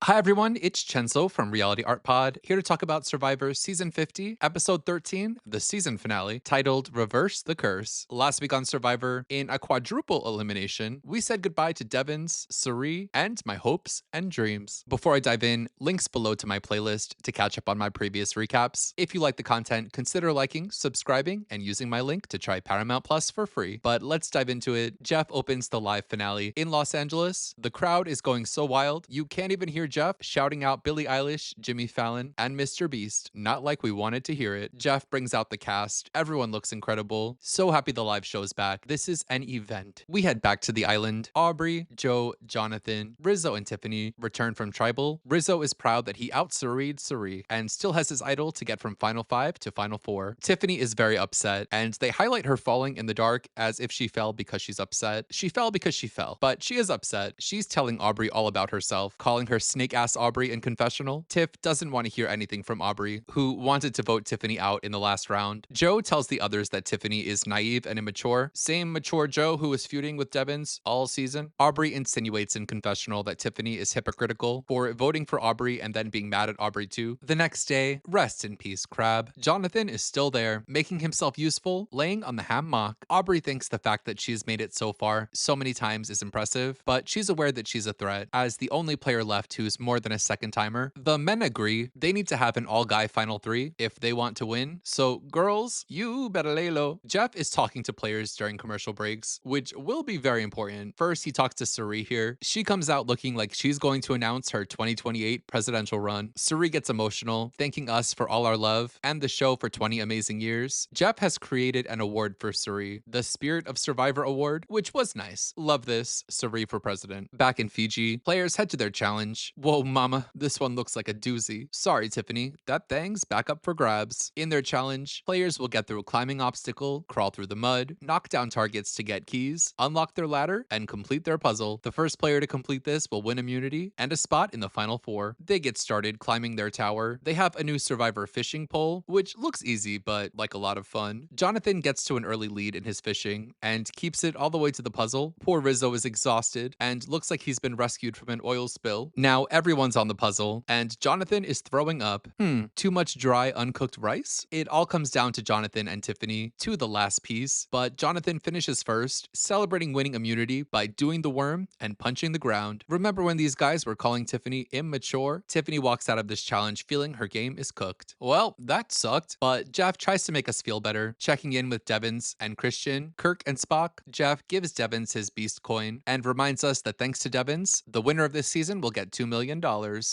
Hi everyone, it's Chenzo from Reality Art Pod, here to talk about Survivor Season 50, Episode 13, the season finale, titled Reverse the Curse. Last week on Survivor, in a quadruple elimination, we said goodbye to Devins, Suri, and my hopes and dreams. Before I dive in, links below to my playlist to catch up on my previous recaps. If you like the content, consider liking, subscribing, and using my link to try Paramount Plus for free. But let's dive into it. Jeff opens the live finale in Los Angeles. The crowd is going so wild, you can't even hear Jeff shouting out Billie Eilish, Jimmy Fallon, and Mr. Beast. Not like we wanted to hear it. Jeff brings out the cast. Everyone looks incredible. So happy the live show's back. This is an event. We head back to the island. Aubrey, Joe, Jonathan, Rizzo, and Tiffany return from Tribal. Rizzo is proud that he out-Suri'd Suri and still has his idol to get from Final 5 to Final 4. Tiffany is very upset, and they highlight her falling in the dark as if she fell because she's upset. She fell because she fell, but she is upset. She's telling Aubrey all about herself, calling her snake-ass Aubrey in confessional. Tiff doesn't want to hear anything from Aubrey, who wanted to vote Tiffany out in the last round. Joe tells the others that Tiffany is naive and immature. Same mature Joe who was feuding with Devins all season. Aubrey insinuates in confessional that Tiffany is hypocritical for voting for Aubrey and then being mad at Aubrey too. The next day, rest in peace, Crab. Jonathan is still there, making himself useful, laying on the ham mock. Aubrey thinks the fact that she's made it so far so many times is impressive, but she's aware that she's a threat, as the only player left who's more than a second timer. The men agree they need to have an all-guy final 3 if they want to win. So girls, you better lay low. Jeff is talking to players during commercial breaks, which will be very important. First, he talks to Suri here. She comes out looking like she's going to announce her 2028 presidential run. Suri gets emotional, thanking us for all our love and the show for 20 amazing years. Jeff has created an award for Suri, the Spirit of Survivor Award, which was nice. Love this, Suri for president. Back in Fiji, players head to their challenge. Whoa, mama, this one looks like a doozy. Sorry, Tiffany, that thing's back up for grabs. In their challenge, players will get through a climbing obstacle, crawl through the mud, knock down targets to get keys, unlock their ladder, and complete their puzzle. The first player to complete this will win immunity and a spot in the final 4. They get started climbing their tower. They have a new Survivor fishing pole, which looks easy, but like a lot of fun. Jonathan gets to an early lead in his fishing and keeps it all the way to the puzzle. Poor Rizzo is exhausted and looks like he's been rescued from an oil spill. Now everyone's on the puzzle, and Jonathan is throwing up. Too much dry, uncooked rice? It all comes down to Jonathan and Tiffany to the last piece, but Jonathan finishes first, celebrating winning immunity by doing the worm and punching the ground. Remember when these guys were calling Tiffany immature? Tiffany walks out of this challenge feeling her game is cooked. Well, that sucked, but Jeff tries to make us feel better, checking in with Devins and Christian, Kirk, and Spock. Jeff gives Devins his beast coin and reminds us that thanks to Devins, the winner of this season will get $2 million.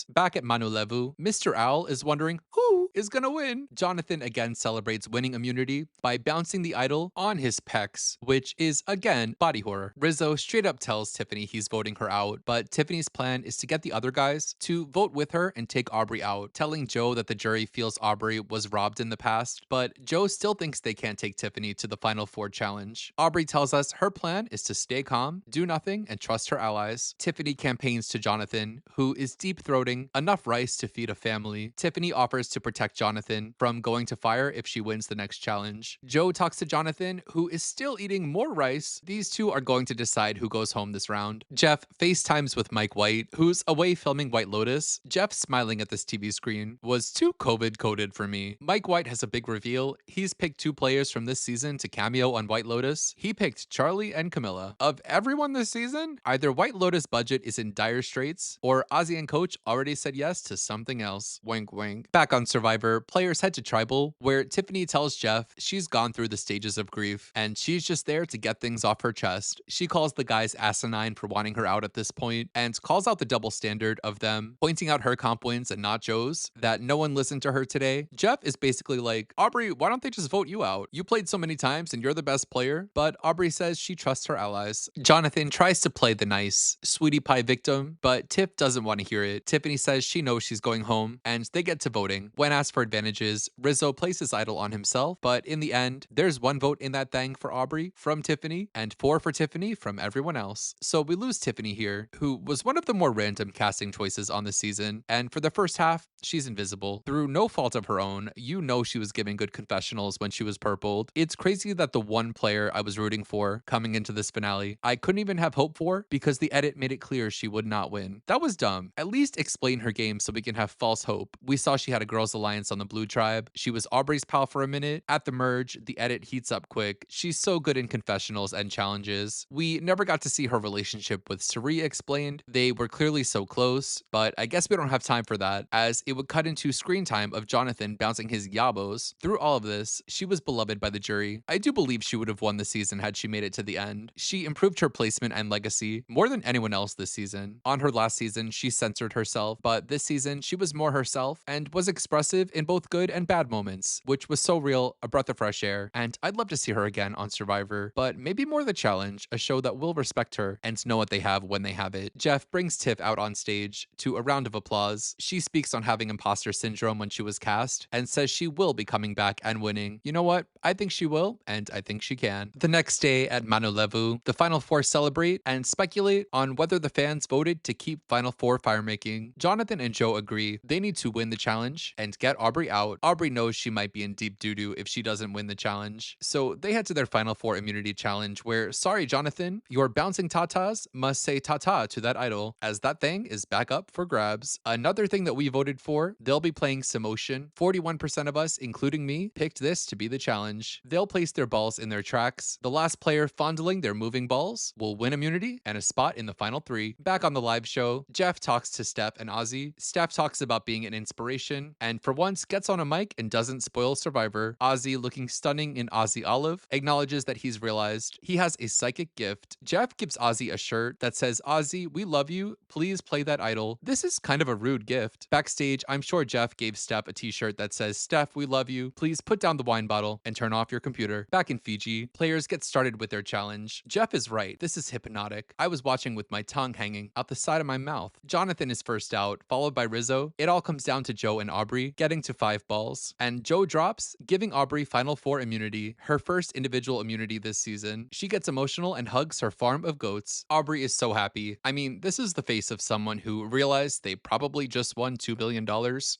Back at Manu Levu, Mr. Owl is wondering who is gonna win. Jonathan again celebrates winning immunity by bouncing the idol on his pecs, which is again body horror. Rizzo straight up tells Tiffany he's voting her out, but Tiffany's plan is to get the other guys to vote with her and take Aubrey out, telling Joe that the jury feels Aubrey was robbed in the past, but Joe still thinks they can't take Tiffany to the Final 4 challenge. Aubrey tells us her plan is to stay calm, do nothing, and trust her allies. Tiffany campaigns to Jonathan, who is deep-throating enough rice to feed a family. Tiffany offers to protect Jonathan from going to fire if she wins the next challenge. Joe talks to Jonathan, who is still eating more rice. These two are going to decide who goes home this round. Jeff FaceTimes with Mike White, who's away filming White Lotus. Jeff smiling at this TV screen was too COVID-coded for me. Mike White has a big reveal. He's picked 2 players from this season to cameo on White Lotus. He picked Charlie and Camilla. Of everyone this season, either White Lotus budget is in dire straits, or Ozzy and Coach already said yes to something else. Wink wink. Back on Survivor, players head to Tribal, where Tiffany tells Jeff she's gone through the stages of grief, and she's just there to get things off her chest. She calls the guys asinine for wanting her out at this point, and calls out the double standard of them, pointing out her comp wins and not Joe's, that no one listened to her today. Jeff is basically like, Aubrey, why don't they just vote you out? You played so many times and you're the best player. But Aubrey says she trusts her allies. Jonathan tries to play the nice sweetie pie victim, but Tiff doesn't want to hear it. Tiffany says she knows she's going home, and they get to voting. When asked As for advantages, Rizzo placed his idol on himself, but in the end, there's 1 vote in that thing for Aubrey from Tiffany, and 4 for Tiffany from everyone else. So we lose Tiffany here, who was one of the more random casting choices on the season, and for the first half, she's invisible. Through no fault of her own, you know she was giving good confessionals when she was purpled. It's crazy that the one player I was rooting for coming into this finale, I couldn't even have hope for because the edit made it clear she would not win. That was dumb. At least explain her game so we can have false hope. We saw she had a girls' alliance on the blue tribe. She was Aubrey's pal for a minute. At the merge, the edit heats up quick. She's so good in confessionals and challenges. We never got to see her relationship with Suri explained. They were clearly so close, but I guess we don't have time for that, as it would cut into screen time of Jonathan bouncing his yabos. Through all of this, she was beloved by the jury. I do believe she would have won the season had she made it to the end. She improved her placement and legacy more than anyone else this season. On her last season, she censored herself, but this season, she was more herself and was expressive in both good and bad moments, which was so real, a breath of fresh air, and I'd love to see her again on Survivor, but maybe more The Challenge, a show that will respect her and know what they have when they have it. Jeff brings Tiff out on stage to a round of applause. She speaks on having imposter syndrome when she was cast and says she will be coming back and winning. You know what? I think she will, and I think she can. The next day at Manu Levu, the Final Four celebrate and speculate on whether the fans voted to keep Final Four Firemaking. Jonathan and Joe agree they need to win the challenge and get Aubrey out. Aubrey knows she might be in deep doo-doo if she doesn't win the challenge, so they head to their Final Four immunity challenge where, sorry Jonathan, your bouncing tatas must say tata to that idol, as that thing is back up for grabs. Another thing that we voted for, they'll be playing Samotion. 41% of us, including me, picked this to be the challenge. They'll place their balls in their tracks. The last player fondling their moving balls will win immunity and a spot in the final 3. Back on the live show, Jeff talks to Steph and Ozzy. Steph talks about being an inspiration, and for once gets on a mic and doesn't spoil Survivor. Ozzy, looking stunning in Ozzy Olive, acknowledges that he's realized he has a psychic gift. Jeff gives Ozzy a shirt that says, Ozzy, we love you, please play that idol. This is kind of a rude gift. Backstage, I'm sure Jeff gave Steph a t-shirt that says, Steph, we love you, please put down the wine bottle and turn off your computer. Back in Fiji, players get started with their challenge. Jeff is right, this is hypnotic. I was watching with my tongue hanging out the side of my mouth. Jonathan is first out, followed by Rizzo. It all comes down to Joe and Aubrey getting to 5 balls, and Joe drops, giving Aubrey Final Four immunity, her first individual immunity this season. She gets emotional and hugs her farm of goats. Aubrey is so happy. I mean, this is the face of someone who realized they probably just won $2 billion.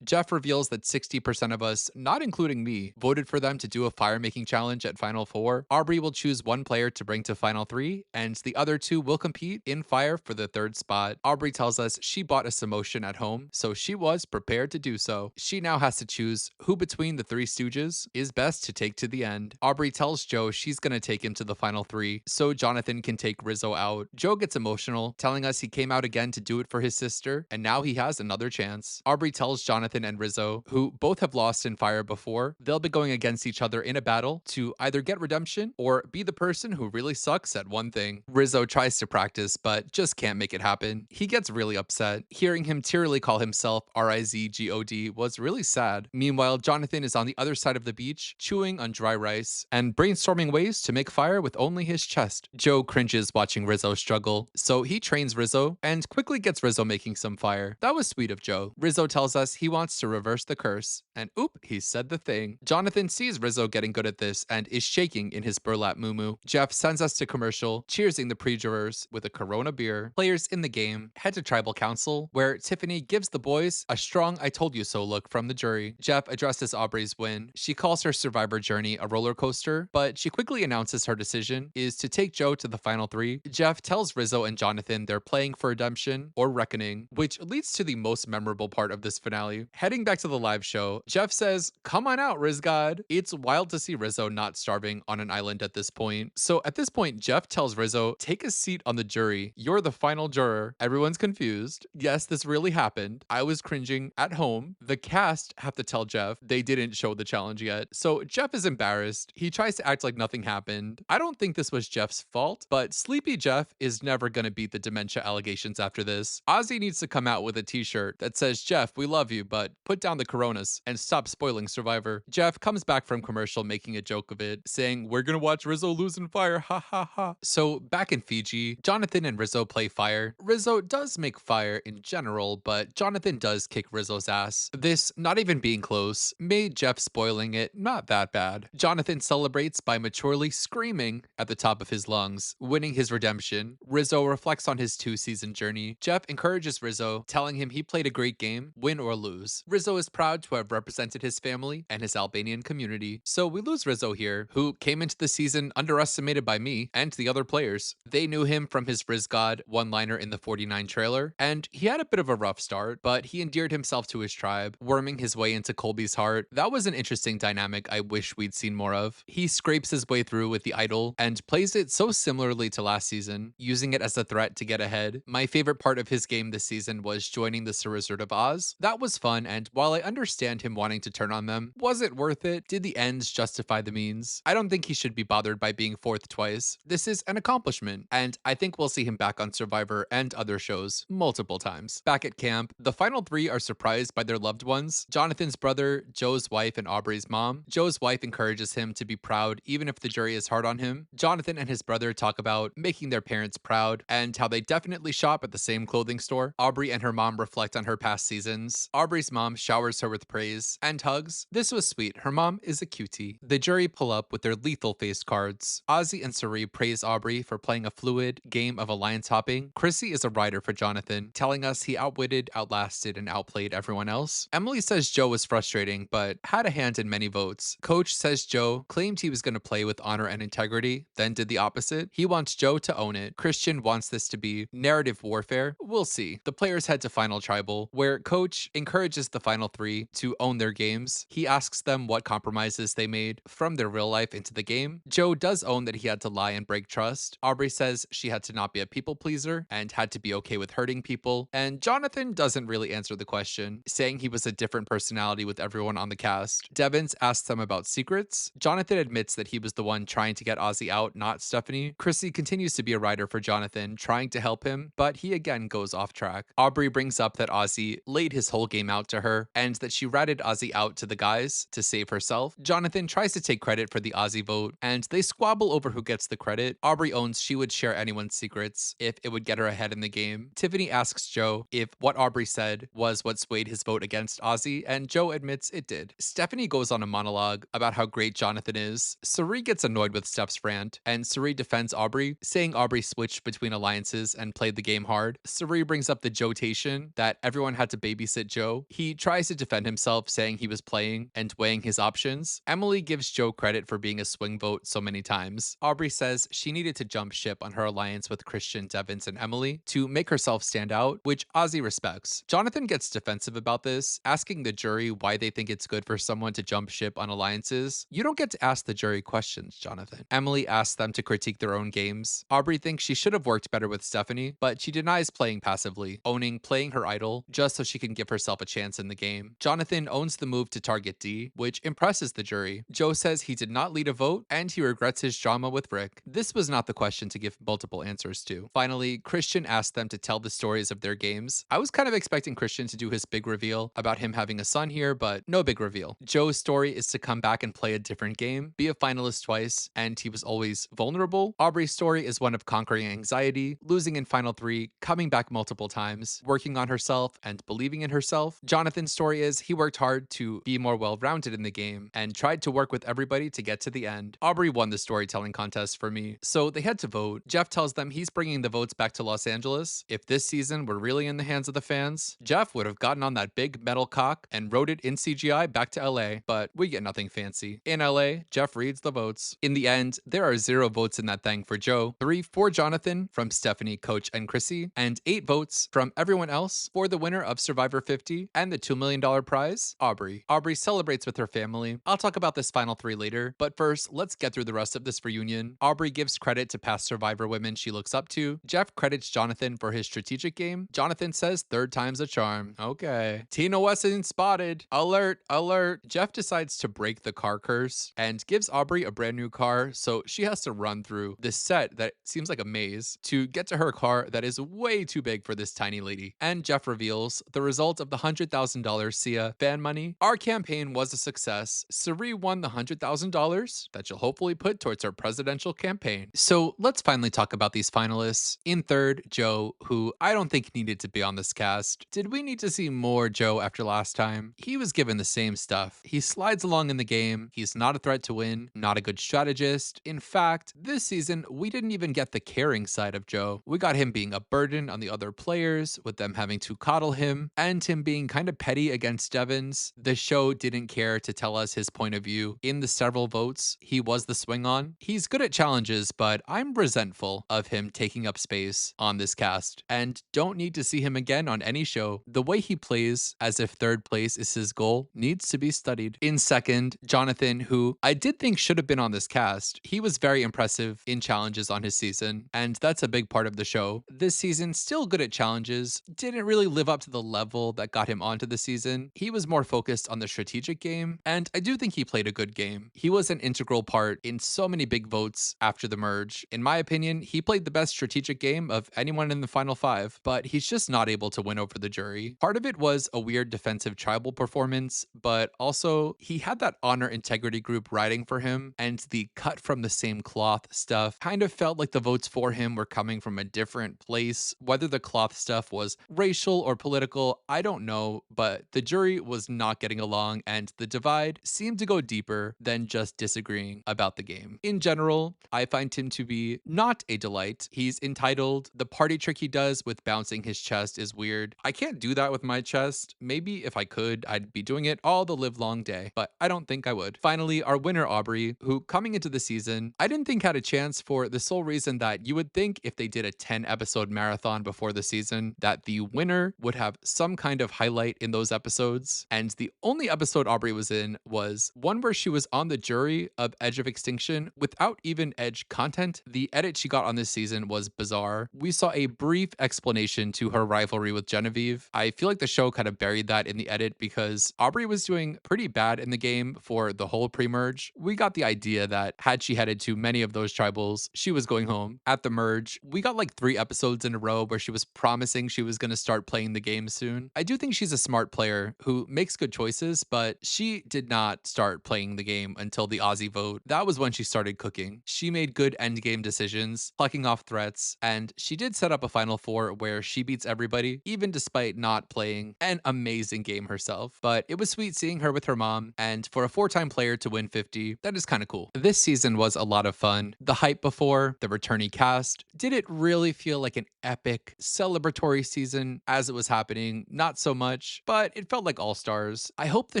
Jeff reveals that 60% of us, not including me, voted for them to do a fire-making challenge at Final Four. Aubrey will choose one player to bring to Final 3, and the other 2 will compete in fire for the 3rd spot. Aubrey tells us she bought a Samotion at home, so she was prepared to do so. She now has to choose who between the 3 stooges is best to take to the end. Aubrey tells Joe she's gonna take him to the final 3, so Jonathan can take Rizzo out. Joe gets emotional, telling us he came out again to do it for his sister, and now he has another chance. Aubrey tells Jonathan and Rizzo, who both have lost in fire before, they'll be going against each other in a battle to either get redemption or be the person who really sucks at one thing. Rizzo tries to practice, but just can't make it happen. He gets really upset. Hearing him tearily call himself R-I-Z-G-O-D was really sad. Meanwhile, Jonathan is on the other side of the beach, chewing on dry rice and brainstorming ways to make fire with only his chest. Joe cringes watching Rizzo struggle, so he trains Rizzo and quickly gets Rizzo making some fire. That was sweet of Joe. Rizzo tells us he wants to reverse the curse, and oop, he said the thing. Jonathan sees Rizzo getting good at this and is shaking in his burlap muumuu. Jeff sends us to commercial, cheersing the pre-jurors with a Corona beer. Players in the game head to tribal council, where Tiffany gives the boys a strong I told you so look from the jury. Jeff addresses Aubrey's win. She calls her Survivor journey a roller coaster, but she quickly announces her decision is to take Joe to the final 3. Jeff tells Rizzo and Jonathan they're playing for redemption or reckoning, which leads to the most memorable part of this finale. Heading back to the live show, Jeff says, come on out, Riz God. It's wild to see Rizzo not starving on an island at this point. So at this point, Jeff tells Rizzo, take a seat on the jury. You're the final juror. Everyone's confused. Yes, this really happened. I was cringing at home. The cast have to tell Jeff they didn't show the challenge yet. So Jeff is embarrassed. He tries to act like nothing happened. I don't think this was Jeff's fault, but Sleepy Jeff is never gonna beat the dementia allegations after this. Ozzy needs to come out with a t-shirt that says, Jeff, we love you, but put down the Coronas and stop spoiling Survivor. Jeff comes back from commercial making a joke of it, saying, we're gonna watch Rizzo lose in fire, ha ha ha. So back in Fiji, Jonathan and Rizzo play fire. Rizzo does make fire in general, but Jonathan does kick Rizzo's ass. This not even being close made Jeff spoiling it not that bad. Jonathan celebrates by maturely screaming at the top of his lungs, winning his redemption. Rizzo reflects on his 2-season journey. Jeff encourages Rizzo, telling him he played a great game, win or lose. Rizzo is proud to have represented his family and his Albanian community. So we lose Rizzo here, who came into the season underestimated by me and the other players. They knew him from his Riz God one-liner in the 49 trailer, and he had a bit of a rough start, but he endeared himself to his tribe, worming his way into Colby's heart. That was an interesting dynamic I wish we'd seen more of. He scrapes his way through with the idol and plays it so similarly to last season, using it as a threat to get ahead. My favorite part of his game this season was joining the Wizard of Oz. That was fun, and while I understand him wanting to turn on them, was it worth it? Did the ends justify the means? I don't think he should be bothered by being fourth twice. This is an accomplishment, and I think we'll see him back on Survivor and other shows multiple times. Back at camp, the final three are surprised by their loved ones: Jonathan's brother, Joe's wife, and Aubrey's mom. Joe's wife encourages him to be proud even if the jury is hard on him. Jonathan and his brother talk about making their parents proud and how they definitely shop at the same clothing store. Aubrey and her mom reflect on her past seasons. Aubrey's mom showers her with praise and hugs. This was sweet. Her mom is a cutie. The jury pull up with their lethal face cards. Ozzy and Sari praise Aubrey for playing a fluid game of alliance hopping. Chrissy is a rider for Jonathan, telling us he outwitted, outlasted, and outplayed everyone else. Emily says Joe was frustrating, but had a hand in many votes. Coach says Joe claimed he was going to play with honor and integrity, then did the opposite. He wants Joe to own it. Christian wants this to be narrative warfare. We'll see. The players head to Final Tribal, where Coach encourages the final three to own their games. He asks them what compromises they made from their real life into the game. Joe does own that he had to lie and break trust. Aubrey says she had to not be a people pleaser and had to be okay with hurting people. And Jonathan doesn't really answer the question, saying he was a different personality with everyone on the cast. Devins asks them about secrets. Jonathan admits that he was the one trying to get Ozzy out, not Stephanie. Chrissy continues to be a rider for Jonathan, trying to help him, but he again goes off track. Aubrey brings up that Ozzy laid his whole game out to her and that she ratted Ozzy out to the guys to save herself. Jonathan tries to take credit for the Ozzy vote, and they squabble over who gets the credit. Aubrey owns she would share anyone's secrets if it would get her ahead in the game. Tiffany asks Joe if what Aubrey said was what swayed his vote against Ozzy, and Joe admits it did. Stephanie goes on a monologue about how great Jonathan is. Sari gets annoyed with Steph's rant, and Sari defends Aubrey, saying Aubrey switched between alliances and played the game hard. Sari brings up the Joe-tation, that everyone had to babysit Joe. He tries to defend himself, saying he was playing and weighing his options. Emily gives Joe credit for being a swing vote so many times. Aubrey says she needed to jump ship on her alliance with Christian, Devins, and Emily to make herself stand out, which Ozzy respects. Jonathan gets defensive about this, asking the jury why they think it's good for someone to jump ship on alliances. You don't get to ask the jury questions, Jonathan. Emily asks them to critique their own games. Aubrey thinks she should have worked better with Stephanie, but she denies playing passively, owning playing her idol just so she can give herself a chance in the game. Jonathan owns the move to target D, which impresses the jury. Joe says he did not lead a vote and he regrets his drama with Rick. This was not the question to give multiple answers to. Finally, Christian asked them to tell the stories of their games. I was kind of expecting Christian to do his big reveal about him having a son here, but no big reveal. Joe's story is to come back and play a different game, be a finalist twice, and he was always vulnerable. Aubrey's story is one of conquering anxiety, losing in final three, coming back multiple times, working on herself and believing in herself. Jonathan's story is he worked hard to be more well-rounded in the game and tried to work with everybody to get to the end. Aubrey won the storytelling contest for me, so they had to vote. Jeff tells them he's bringing the votes back to Los Angeles. If this season were really in the hands of the fans, Jeff would have gotten on that big metal cock and wrote it in CGI back to LA, but we get nothing fancy. In LA, Jeff reads the votes. In the end, there are 0 votes in that thing for Joe, 3 for Jonathan from Stephanie, Coach, and Chrissy, and 8 votes from everyone else for the winner of Survivor 50 and the $2 million prize, Aubrey. Aubrey celebrates with her family. I'll talk about this final 3 later, but first, let's get through the rest of this reunion. Aubrey gives credit to past Survivor women she looks up to. Jeff credits Jonathan for his strategic game. Jonathan says 3rd time's a charm. Okay. Tina Wesson spotted. Alert, alert. Jeff decides to break the car curse and gives Aubrey a brand new car, so she has to run through this set that seems like a maze to get to her car that is way too big for this tiny lady. And Jeff reveals the result of the $100,000 Sia fan money. Our campaign was a success. Sari won the $100,000 that she'll hopefully put towards her presidential campaign. So let's finally talk about these finalists. In third, Joe, who I don't think needed to be on this cast. Did we need to see more Joe after last time, he was given the same stuff. He slides along in the game, he's not a threat to win, not a good strategist. In fact, this season, we didn't even get the caring side of Joe. We got him being a burden on the other players, with them having to coddle him, and him being kind of petty against Devons. The show didn't care to tell us his point of view. In the several votes he was the swing on, he's good at challenges, but I'm resentful of him taking up space on this cast, and don't need to see him again on any show. The way he plays as if third place is his goal needs to be studied. In second, Jonathan, who I did think should have been on this cast. He was very impressive in challenges on his season, and that's a big part of the show. This season, still good at challenges, didn't really live up to the level that got him onto the season. He was more focused on the strategic game, and I do think he played a good game. He was an integral part in so many big votes after the merge. In my opinion, he played the best strategic game of anyone in the final five, but he's just not able to win over the jury. Part of it was a weird defensive tribal performance, but also he had that honor integrity group riding for him, and the cut from the same cloth stuff kind of felt like the votes for him were coming from a different place. Whether the cloth stuff was racial or political, I don't know, but the jury was not getting along, and the divide seemed to go deeper than just disagreeing about the game. In general, I find him to be not a delight. He's entitled. The party trick he does with bouncing his chest is weird. I can't do that with my chest. Maybe if I could, I'd be doing it all the live long day, but I don't think I would. Finally, our winner, Aubrey, who coming into the season, I didn't think had a chance for the sole reason that you would think if they did a 10 episode marathon before the season, that the winner would have some kind of highlight in those episodes. And the only episode Aubrey was in was one where she was on the jury of Edge of Extinction without even Edge content. The edit she got on this season was bizarre. We saw a brief explanation to her rivalry with Genevieve. I feel like the show kind of buried that in the edit because Aubrey was doing pretty bad in the game for the whole pre-merge. We got the idea that had she headed to many of those tribals, she was going home. At the merge, we got like 3 episodes in a row where she was promising she was going to start playing the game soon. I do think she's a smart player who makes good choices, but she did not start playing the game until the Aussie vote. That was when she started cooking. She made good endgame decisions, plucking off threats, and she did set up a Final Four where she beats everybody, even despite not playing an amazing game herself. But it was sweet seeing her with her mom, and for a 4-time player to win 50, that is kind of cool. This season was a lot of fun. The hype before, the returning cast, did it really feel like an epic celebratory season as it was happening? Not so much, but it felt like All Stars. I hope the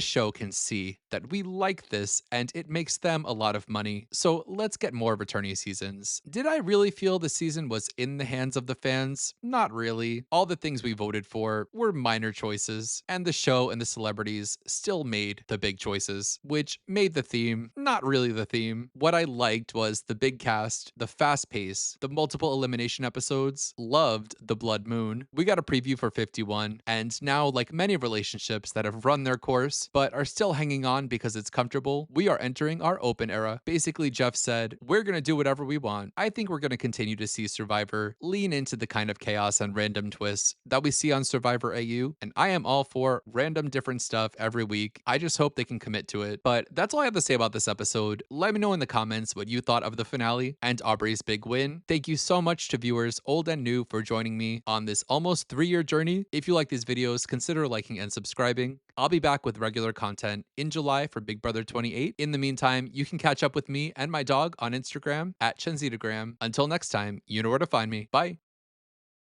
show can see that we like this and it makes them a lot of money. So let's get more returnee seasons. Did I really feel the season was in the hands of the fans? Not really. All the things we voted for were minor choices, and the show and the celebrities still made the big choices, which made the theme not really the theme. What I liked was the big cast, the fast pace, the multiple elimination episodes, loved the Blood Moon. We got a preview for 51, and now, like many relationships that have run their course but are still hanging on because it's comfortable, we are entering our open era. Basically, Jeff said, we're gonna do whatever we want. I think we're gonna continue to see Survivor lean into the kind of chaos and random twists that we see on Survivor AU, and I am all for random different stuff every week. I just hope they can commit to it. But that's all I have to say about this episode. Let me know in the comments what you thought of the finale and Aubrey's big win. Thank you so much to viewers old and new for joining me on this almost 3-year journey. If you like these videos, consider liking and subscribing. I'll be back with regular content in July for Big Brother 28. In the meantime, you can catch up with me and my dog on Instagram at Chenzitagram. Until next time, you know where to find me. Bye.